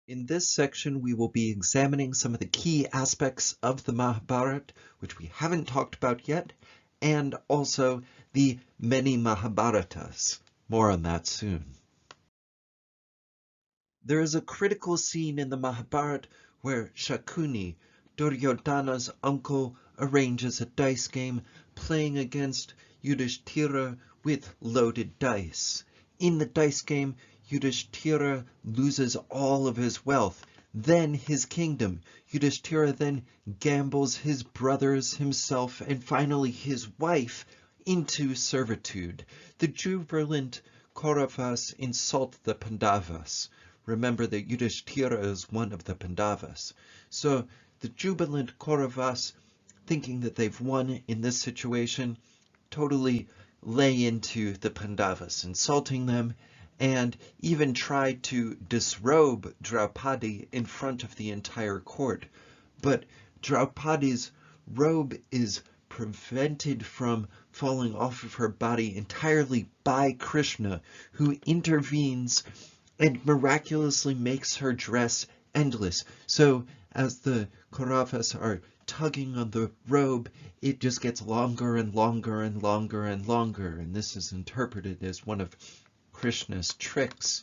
In this section, we will be examining some of the key aspects of the Mahabharata, which we haven't talked about yet, and also the many Mahabharatas. More on that soon. There is a critical scene in the Mahabharata where Shakuni, Duryodhana's uncle, arranges a dice game playing against Yudhishthira with loaded dice. In the dice game, Yudhishthira loses all of his wealth, then his kingdom. Yudhishthira then gambles his brothers, himself, and finally his wife into servitude. The jubilant Kauravas insult the Pandavas. Remember that Yudhishthira is one of the Pandavas. So the jubilant Kauravas, thinking that they've won in this situation, totally lay into the Pandavas, insulting them, and even try to disrobe Draupadi in front of the entire court. But Draupadi's robe is prevented from falling off of her body entirely by Krishna, who intervenes and miraculously makes her dress endless. So as the Kauravas are tugging on the robe, it just gets longer and longer and longer and longer, and this is interpreted as one of Krishna's tricks.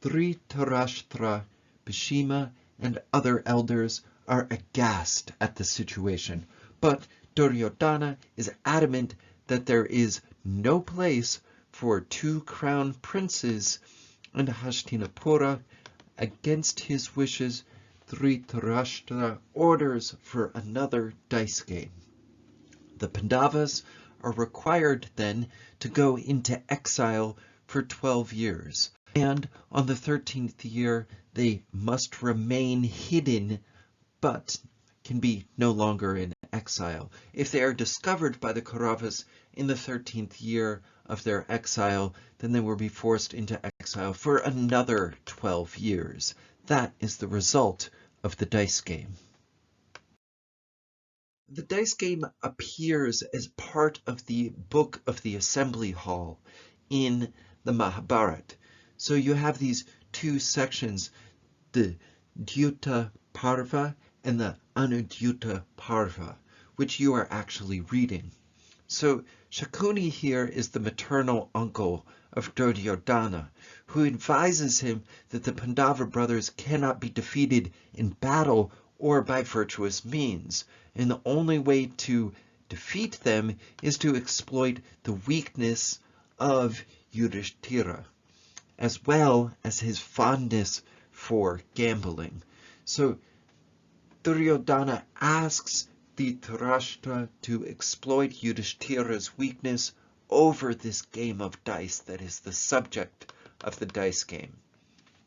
Dhritarashtra, Bhishma, and other elders are aghast at the situation, but Duryodhana is adamant that there is no place for two crown princes, and Hastinapura, against his wishes, Dhritarashtra orders for another dice game. The Pandavas are required then to go into exile for 12 years, and on the 13th year they must remain hidden but can be no longer in exile. If they are discovered by the Kauravas in the 13th year of their exile, then they will be forced into exile for another 12 years. That is the result of the dice game. The dice game appears as part of the Book of the Assembly Hall in the Mahabharata. So you have these two sections, the Dyuta Parva and the Anudyuta Parva, which you are actually reading. So Shakuni here is the maternal uncle of Duryodhana, who advises him that the Pandava brothers cannot be defeated in battle or by virtuous means, and the only way to defeat them is to exploit the weakness of Yudhishthira, as well as his fondness for gambling. So Duryodhana asks Dhritarashtra to exploit Yudhishthira's weakness over this game of dice that is the subject of the dice game.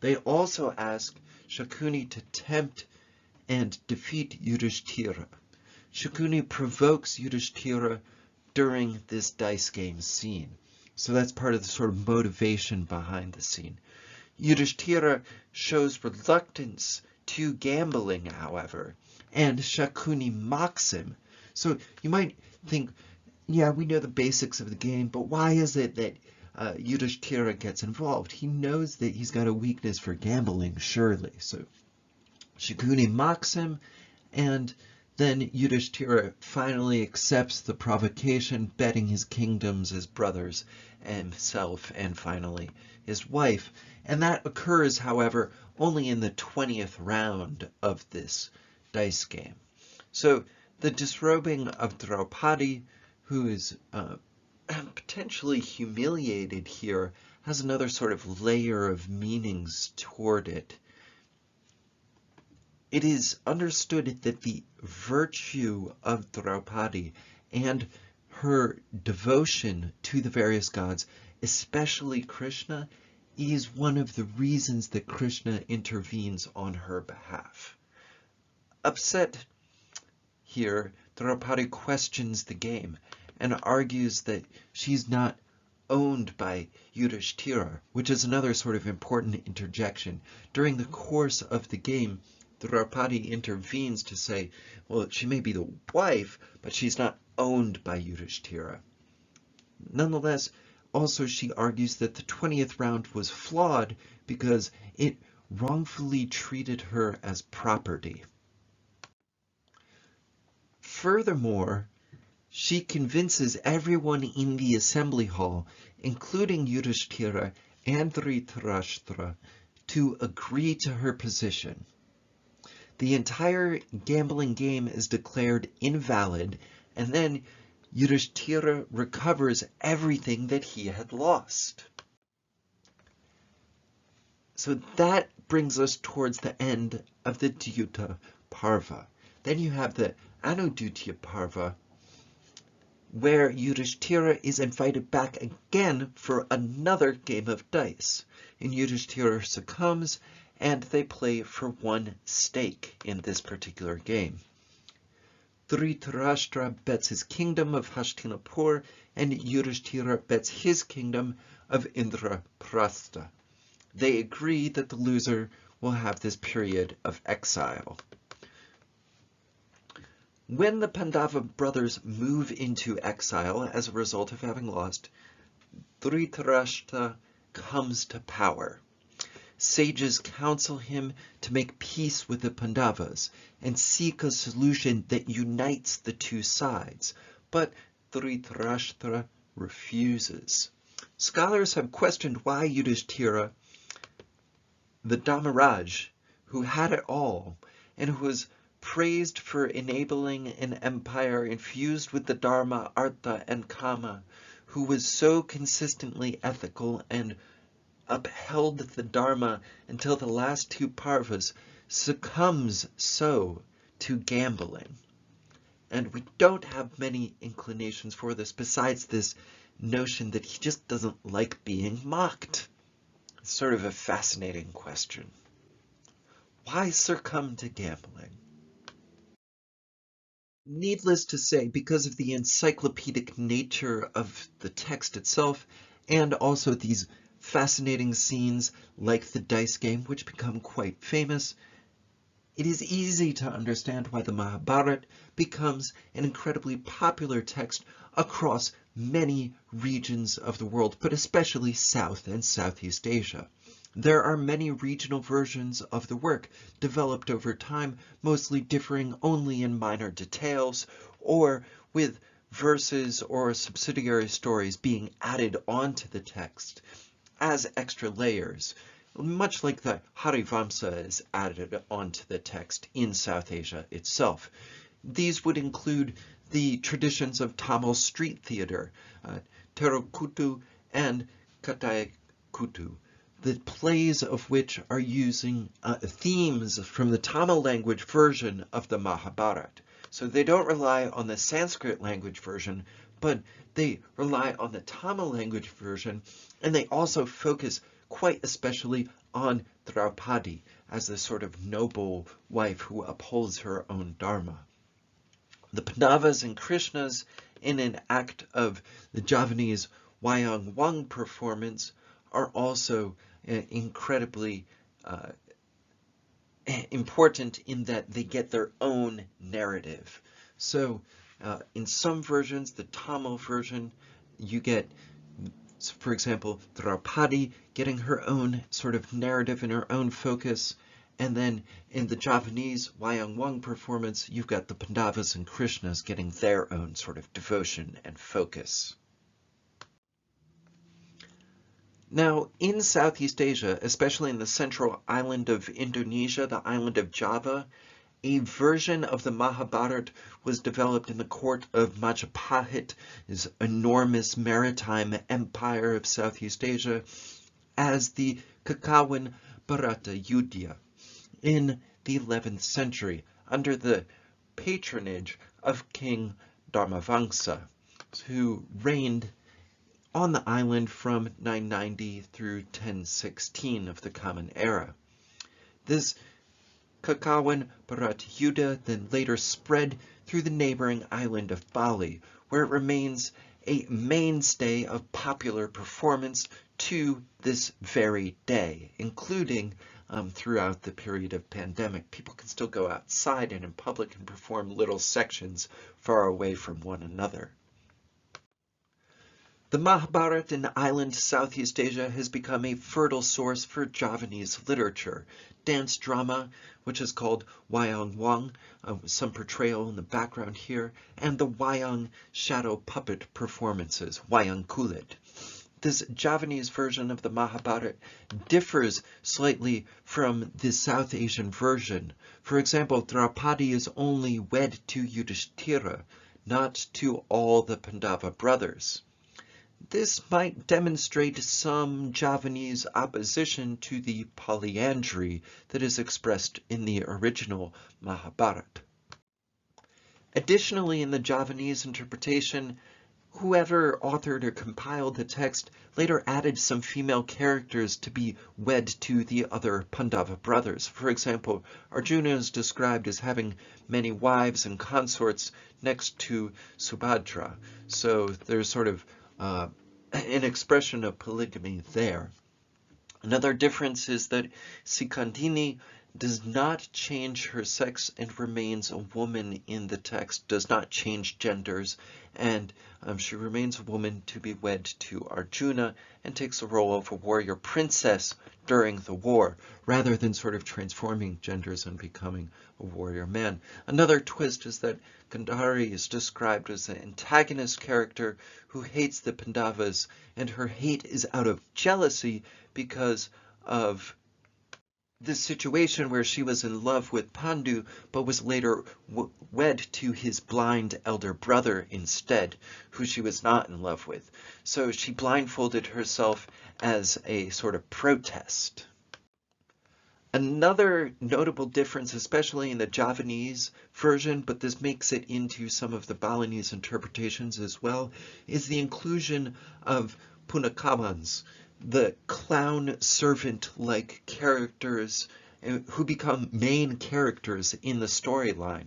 They also ask Shakuni to tempt and defeat Yudhishthira. Shakuni provokes Yudhishthira during this dice game scene. So that's part of the sort of motivation behind the scene. Yudhishthira shows reluctance to gambling, however, and Shakuni mocks him. So you might think, yeah, we know the basics of the game, but why is it that Yudhishthira gets involved? He knows that he's got a weakness for gambling, surely. So Shakuni mocks him, and then Yudhishthira finally accepts the provocation, betting his kingdoms, his brothers, himself, and finally his wife. And that occurs, however, only in the 20th round of this dice game. So the disrobing of Draupadi, who is potentially humiliated here, has another sort of layer of meanings toward it. It is understood that the virtue of Draupadi and her devotion to the various gods, especially Krishna, is one of the reasons that Krishna intervenes on her behalf. Upset here, Draupadi questions the game and argues that she's not owned by Yudhishthira, which is another sort of important interjection. During the course of the game, Draupadi intervenes to say, well, she may be the wife, but she's not owned by Yudhishthira. Nonetheless, also she argues that the 20th round was flawed because it wrongfully treated her as property. Furthermore, she convinces everyone in the assembly hall, including Yudhishthira and Dhritarashtra, to agree to her position. The entire gambling game is declared invalid, and then Yudhishthira recovers everything that he had lost. So that brings us towards the end of the Dyuta Parva. Then you have the Anudutya Parva, where Yudhishthira is invited back again for another game of dice. And Yudhishthira succumbs, and they play for one stake in this particular game. Dhritarashtra bets his kingdom of Hastinapur, and Yudhishthira bets his kingdom of Indraprastha. They agree that the loser will have this period of exile. When the Pandava brothers move into exile as a result of having lost, Dhritarashtra comes to power. Sages counsel him to make peace with the Pandavas and seek a solution that unites the two sides, but Dhritarashtra refuses. Scholars have questioned why Yudhishthira, the Dharmaraj, who had it all and who was praised for enabling an empire infused with the Dharma, Artha, and Kama, who was so consistently ethical and upheld the Dharma until the last two parvas, succumbs so to gambling. And we don't have many inclinations for this besides this notion that he just doesn't like being mocked. It's sort of a fascinating question. Why succumb to gambling? Needless to say, because of the encyclopedic nature of the text itself, and also these fascinating scenes like the dice game, which become quite famous, it is easy to understand why the Mahabharata becomes an incredibly popular text across many regions of the world, but especially South and Southeast Asia. There are many regional versions of the work developed over time, mostly differing only in minor details, or with verses or subsidiary stories being added onto the text as extra layers, much like the Harivamsa is added onto the text in South Asia itself. These would include the traditions of Tamil street theater, Terukuttu and Kathayakuttu, the plays of which are using themes from the Tamil language version of the Mahabharata. So they don't rely on the Sanskrit language version, but they rely on the Tamil language version, and they also focus quite especially on Draupadi as the sort of noble wife who upholds her own dharma. The Pandavas and Krishnas, in an act of the Javanese Wayang Wang performance, are also incredibly important in that they get their own narrative. So in some versions, the Tamil version, you get, for example, Draupadi getting her own sort of narrative and her own focus. And then in the Javanese Wayang Wang performance, you've got the Pandavas and Krishnas getting their own sort of devotion and focus. Now, in Southeast Asia, especially in the central island of Indonesia, the island of Java, a version of the Mahabharata was developed in the court of Majapahit, his enormous maritime empire of Southeast Asia, as the Kakawan Bharata Yudhya in the 11th century, under the patronage of King Dharmavangsa, who reigned on the island from 990 through 1016 of the Common Era. This Kakawan Bharata Yudhya then later spread through the neighboring island of Bali, where it remains a mainstay of popular performance to this very day, including throughout the period of pandemic. People can still go outside and in public and perform little sections far away from one another. The Mahabharata in island Southeast Asia has become a fertile source for Javanese literature. Dance drama, which is called Wayang Wong, some portrayal in the background here, and the Wayang shadow puppet performances, Wayang Kulit. This Javanese version of the Mahabharata differs slightly from the South Asian version. For example, Draupadi is only wed to Yudhishthira, not to all the Pandava brothers. This might demonstrate some Javanese opposition to the polyandry that is expressed in the original Mahabharata. Additionally, in the Javanese interpretation, whoever authored or compiled the text later added some female characters to be wed to the other Pandava brothers. For example, Arjuna is described as having many wives and consorts next to Subhadra. So there's sort of an expression of polygamy there. Another difference is that Sikandini does not change her sex and remains a woman in the text, does not change genders, and she remains a woman to be wed to Arjuna and takes the role of a warrior princess during the war, rather than sort of transforming genders and becoming a warrior man. Another twist is that Gandhari is described as an antagonist character who hates the Pandavas, and her hate is out of jealousy because of this situation where she was in love with Pandu, but was later wed to his blind elder brother instead, who she was not in love with. So she blindfolded herself as a sort of protest. Another notable difference, especially in the Javanese version, but this makes it into some of the Balinese interpretations as well, is the inclusion of Punakavans, the clown servant-like characters who become main characters in the storyline.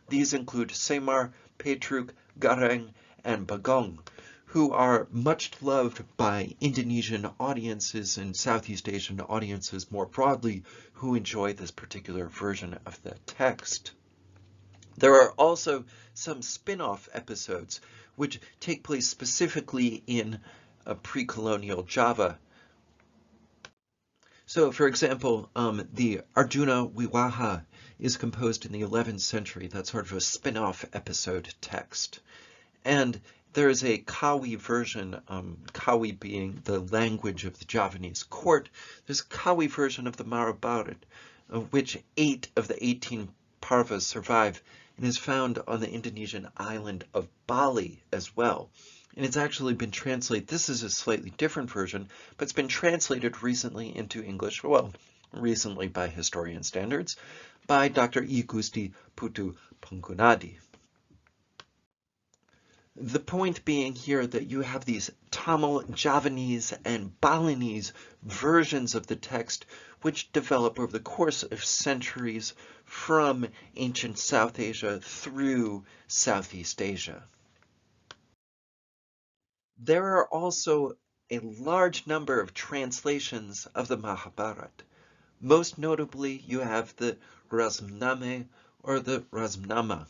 These include Semar, Petruk, Gareng, and Bagong, who are much loved by Indonesian audiences and Southeast Asian audiences more broadly who enjoy this particular version of the text. There are also some spin-off episodes which take place specifically in pre-colonial Java. So, for example, the Arjuna Viwaha is composed in the 11th century. That's sort of a spin-off episode text. And there is a Kawi version, Kawi being the language of the Javanese court. There's a Kawi version of the Mahabharata, of which 8 of the 18 parvas survive, and is found on the Indonesian island of Bali as well. And it's actually been translated. This is a slightly different version, but it's been translated recently into English, well, recently by historian standards, by Dr. I. Gusti Putu Panggunadi. The point being here that you have these Tamil, Javanese, and Balinese versions of the text which develop over the course of centuries from ancient South Asia through Southeast Asia. There are also a large number of translations of the Mahabharata. Most notably, you have the Razmname or the Razmnama,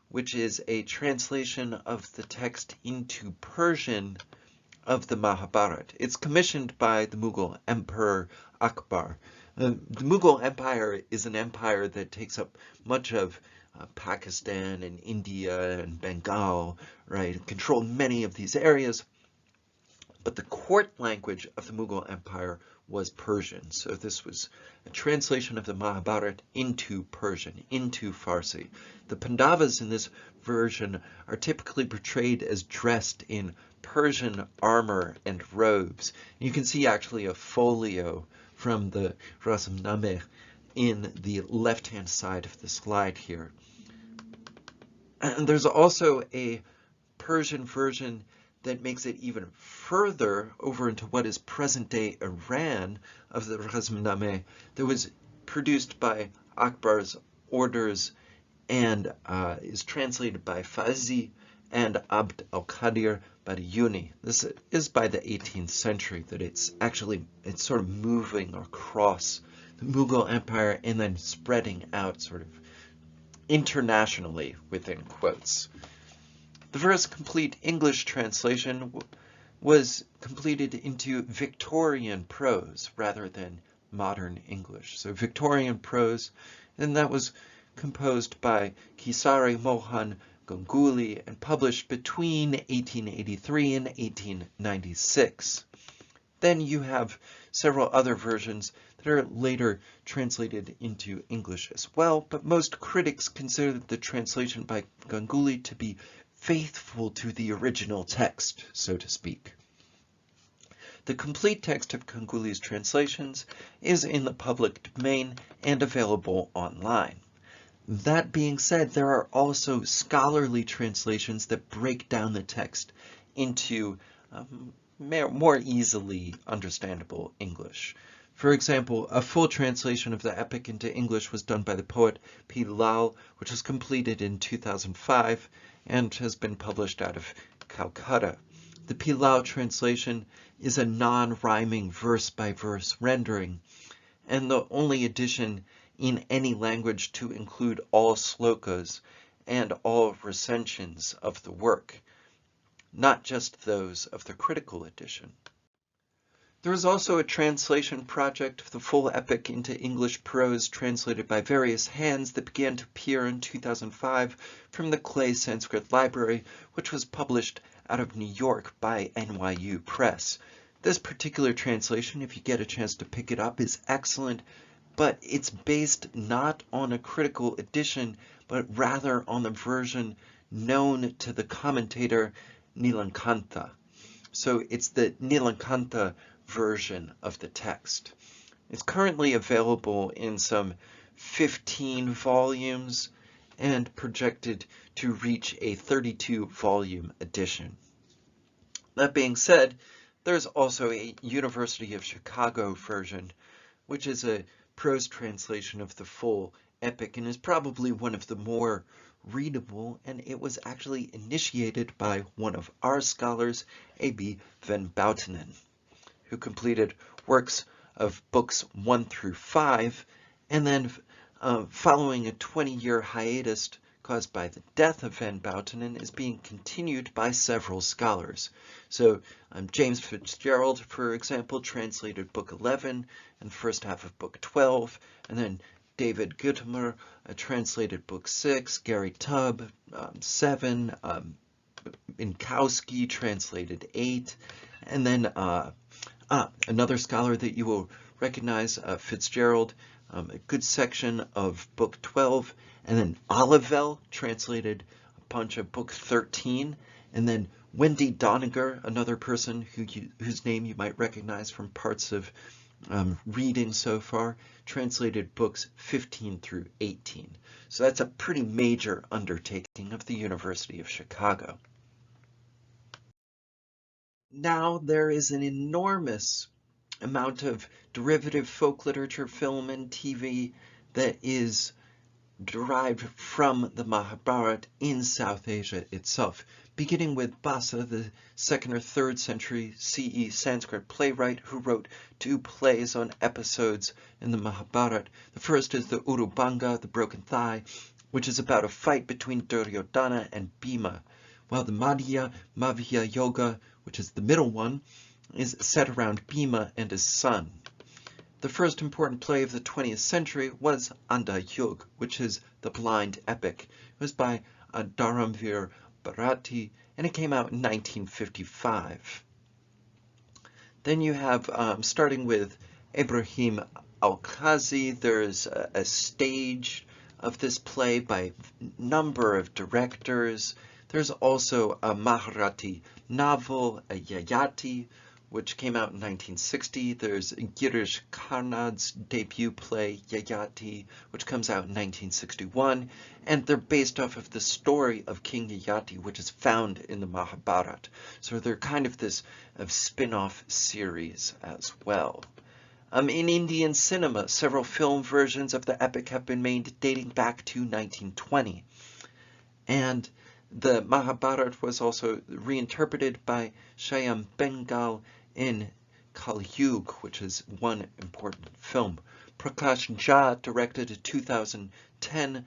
which is a translation of the text into Persian of the Mahabharata. It's commissioned by the Mughal Emperor Akbar. The Mughal Empire is an empire that takes up much of Pakistan and India and Bengal, right? Controlled many of these areas. But the court language of the Mughal Empire was Persian. So this was a translation of the Mahabharata into Persian, into Farsi. The Pandavas in this version are typically portrayed as dressed in Persian armor and robes. You can see actually a folio from the Razmname in the left-hand side of the slide here. And there's also a Persian version that makes it even further over into what is present-day Iran of the Razmname that was produced by Akbar's orders and is translated by Fazi and Abd al-Qadir Badiyuni. This is by the 18th century that it's sort of moving across the Mughal Empire and then spreading out sort of internationally within quotes. The first complete English translation was completed into Victorian prose rather than modern English. So Victorian prose, and that was composed by Kesari Mohan Ganguly and published between 1883 and 1896. Then you have several other versions that are later translated into English as well, but most critics consider the translation by Ganguly to be faithful to the original text, so to speak. The complete text of Ganguly's translations is in the public domain and available online. That being said, there are also scholarly translations that break down the text into more easily understandable English. For example, a full translation of the epic into English was done by the poet P. Lal, which was completed in 2005 and has been published out of Calcutta. The P. Lal translation is a non-rhyming verse-by-verse rendering, and the only edition in any language to include all slokas and all recensions of the work, not just those of the critical edition. There was also a translation project of the full epic into English prose translated by various hands that began to appear in 2005 from the Clay Sanskrit Library, which was published out of New York by NYU Press. This particular translation, if you get a chance to pick it up, is excellent, but it's based not on a critical edition, but rather on the version known to the commentator Nilakantha. So it's the Nilakantha version of the text. It's currently available in some 15 volumes and projected to reach a 32-volume edition. That being said, there's also a University of Chicago version, which is a prose translation of the full epic and is probably one of the more readable, and it was actually initiated by one of our scholars, A.B. van Boutenen, who completed works of books 1 through 5, and then following a 20-year hiatus caused by the death of van Boutenen is being continued by several scholars. So James Fitzgerald, for example, translated book 11 and the first half of book 12, and then David Guttimer translated book 6, Gary Tubb 7, Minkowski translated 8, and then another scholar that you will recognize, Fitzgerald, a good section of book 12, and then Olivelle translated a bunch of book 13, and then Wendy Doniger, another person whose name you might recognize from parts of reading so far, translated books 15 through 18. So that's a pretty major undertaking of the University of Chicago. Now there is an enormous amount of derivative folk literature, film, and TV that is derived from the Mahabharata in South Asia itself, beginning with Basa, the 2nd or 3rd century CE Sanskrit playwright who wrote 2 plays on episodes in the Mahabharata. The first is the Urubanga, the Broken Thigh, which is about a fight between Duryodhana and Bhima, while the Madhya Mavya Yoga, which is the middle one, is set around Bhima and his son. The first important play of the 20th century was Anda Yug, which is the blind epic. It was by Dharamvir Bharati, and it came out in 1955. Then you have, starting with Ibrahim Al-Qazi, there's a stage of this play by a number of directors. There's also a Maharati novel, a Yayati, which came out in 1960. There's Girish Karnad's debut play, Yayati, which comes out in 1961. And they're based off of the story of King Yayati, which is found in the Mahabharata. So they're kind of this spin-off series as well. In Indian cinema, several film versions of the epic have been made dating back to 1920. And the Mahabharata was also reinterpreted by Shyam Bengal in Kali Yuga, which is one important film. Prakash Jha directed a 2010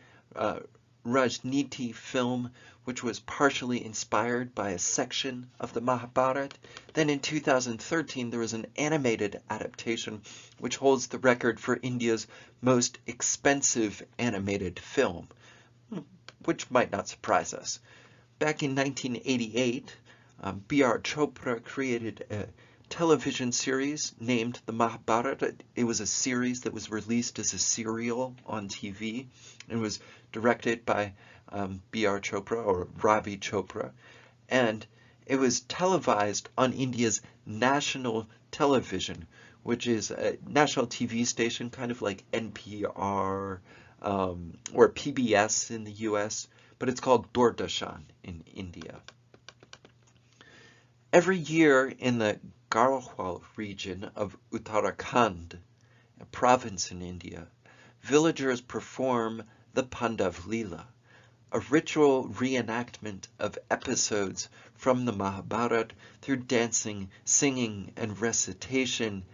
Rajniti film, which was partially inspired by a section of the Mahabharata. Then in 2013, there was an animated adaptation, which holds the record for India's most expensive animated film, which might not surprise us. Back in 1988, B.R. Chopra created a television series named the Mahabharata. It was a series that was released as a serial on TV and was directed by B.R. Chopra or Ravi Chopra. And it was televised on India's national television, which is a national TV station, kind of like NPR or PBS in the US, but it's called Doordarshan in India. Every year in the Garhwal region of Uttarakhand, a province in India, villagers perform the Pandav Leela, a ritual reenactment of episodes from the Mahabharata through dancing, singing, and recitation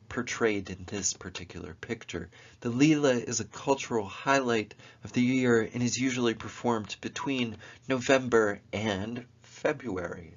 portrayed in this particular picture. The Leela is a cultural highlight of the year and is usually performed between November and February.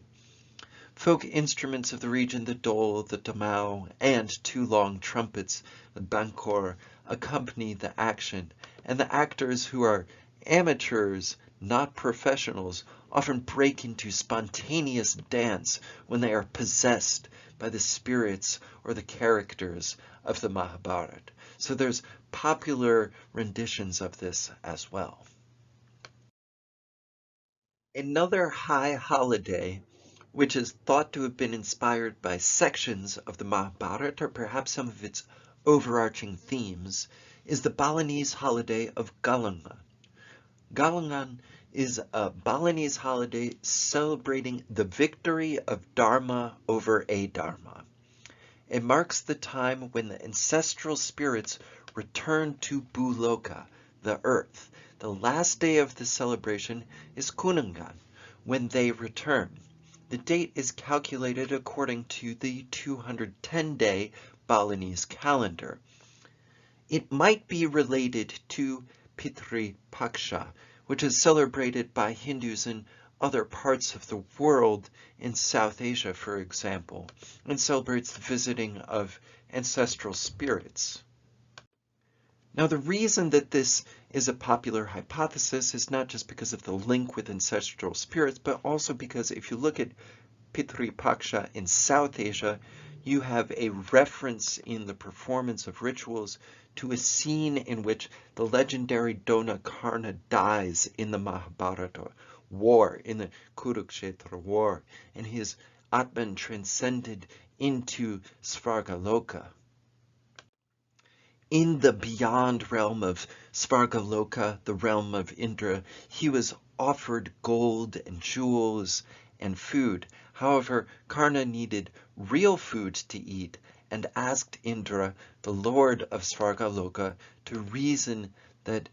Folk instruments of the region, the dole, the damau, and two long trumpets, the bankor, accompany the action, and the actors, who are amateurs, not professionals, often break into spontaneous dance when they are possessed by the spirits or the characters of the Mahabharata. So there's popular renditions of this as well. Another high holiday, which is thought to have been inspired by sections of the Mahabharata or perhaps some of its overarching themes, is the Balinese holiday of Galangan. Galangan is a Balinese holiday celebrating the victory of Dharma over Adharma. It marks the time when the ancestral spirits return to Bhuloka, the earth. The last day of the celebration is Kunangan, when they return. The date is calculated according to the 210-day Balinese calendar. It might be related to Pitri Paksha, which is celebrated by Hindus in other parts of the world, in South Asia, for example, and celebrates the visiting of ancestral spirits. Now, the reason that this is a popular hypothesis is not just because of the link with ancestral spirits, but also because if you look at Pitri Paksha in South Asia, you have a reference in the performance of rituals to a scene in which the legendary Dona Karna dies in the Mahabharata war, in the Kurukshetra war, and his Atman transcended into Svargaloka. In the beyond realm of Svargaloka, the realm of Indra, he was offered gold and jewels and food. However, Karna needed real food to eat and asked Indra, the lord of Svargaloka, to reason that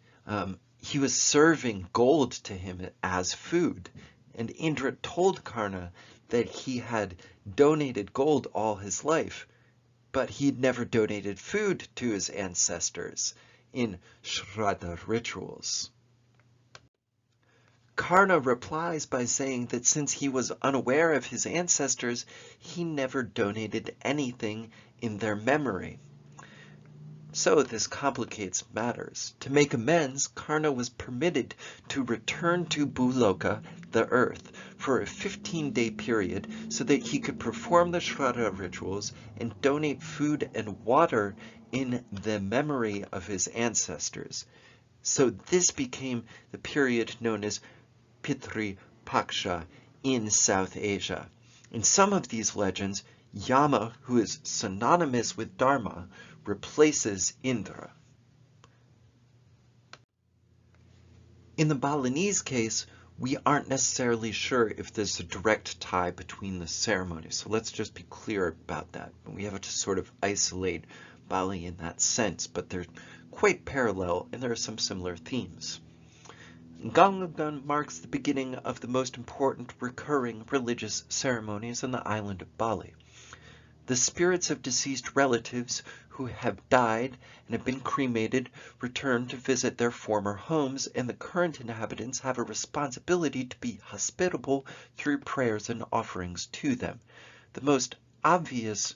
he was serving gold to him as food. And Indra told Karna that he had donated gold all his life, but he'd never donated food to his ancestors in Shraddha rituals. Karna replies by saying that since he was unaware of his ancestors, he never donated anything in their memory. So this complicates matters. To make amends, Karna was permitted to return to Bhuloka, the earth, for a 15-day period so that he could perform the Shraddha rituals and donate food and water in the memory of his ancestors. So this became the period known as Pitri Paksha in South Asia. In some of these legends, Yama, who is synonymous with Dharma, replaces Indra. In the Balinese case, we aren't necessarily sure if there's a direct tie between the ceremonies, so let's just be clear about that. We have to sort of isolate Bali in that sense, but they're quite parallel and there are some similar themes. Galangan marks the beginning of the most important recurring religious ceremonies on the island of Bali. The spirits of deceased relatives who have died and have been cremated return to visit their former homes, and the current inhabitants have a responsibility to be hospitable through prayers and offerings to them. The most obvious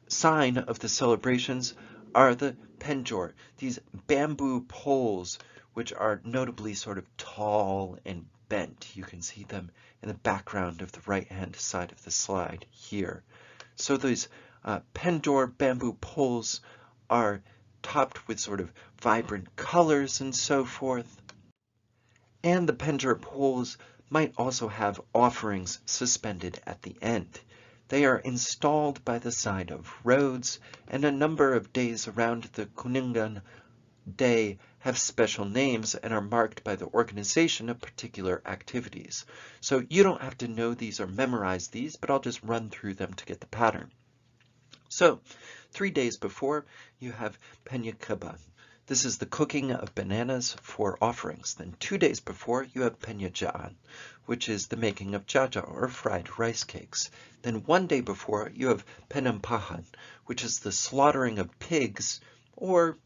sign of the celebrations are the penjor, these bamboo poles which are notably sort of tall and bent. You can see them in the background of the right-hand side of the slide here. So these penjor bamboo poles are topped with sort of vibrant colors and so forth. And the penjor poles might also have offerings suspended at the end. They are installed by the side of roads, and a number of days around the Kuningan Day have special names and are marked by the organization of particular activities. So you don't have to know these or memorize these, but I'll just run through them to get the pattern. So 3 days before, you have Penyakaban. This is the cooking of bananas for offerings. Then 2 days before, you have Penyajaan, which is the making of jaja or fried rice cakes. Then 1 day before, you have Penampahan, which is the slaughtering of pigs or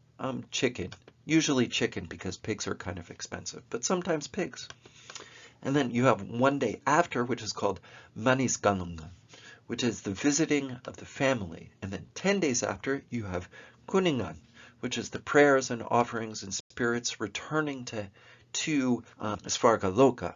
chicken. Usually chicken because pigs are kind of expensive, but sometimes pigs. And then you have 1 day after, which is called Manisgalungan, which is the visiting of the family. And then 10 days after, you have Kuningan, which is the prayers and offerings and spirits returning to Svargaloka,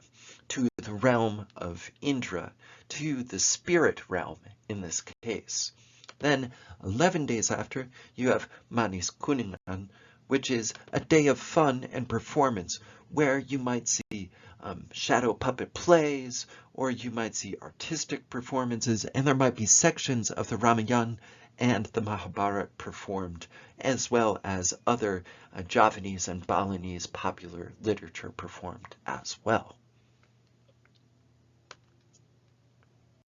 to the realm of Indra, to the spirit realm in this case. Then 11 days after, you have Manis Kuningan, which is a day of fun and performance where you might see shadow puppet plays, or you might see artistic performances, and there might be sections of the Ramayana and the Mahabharata performed, as well as other Javanese and Balinese popular literature performed as well.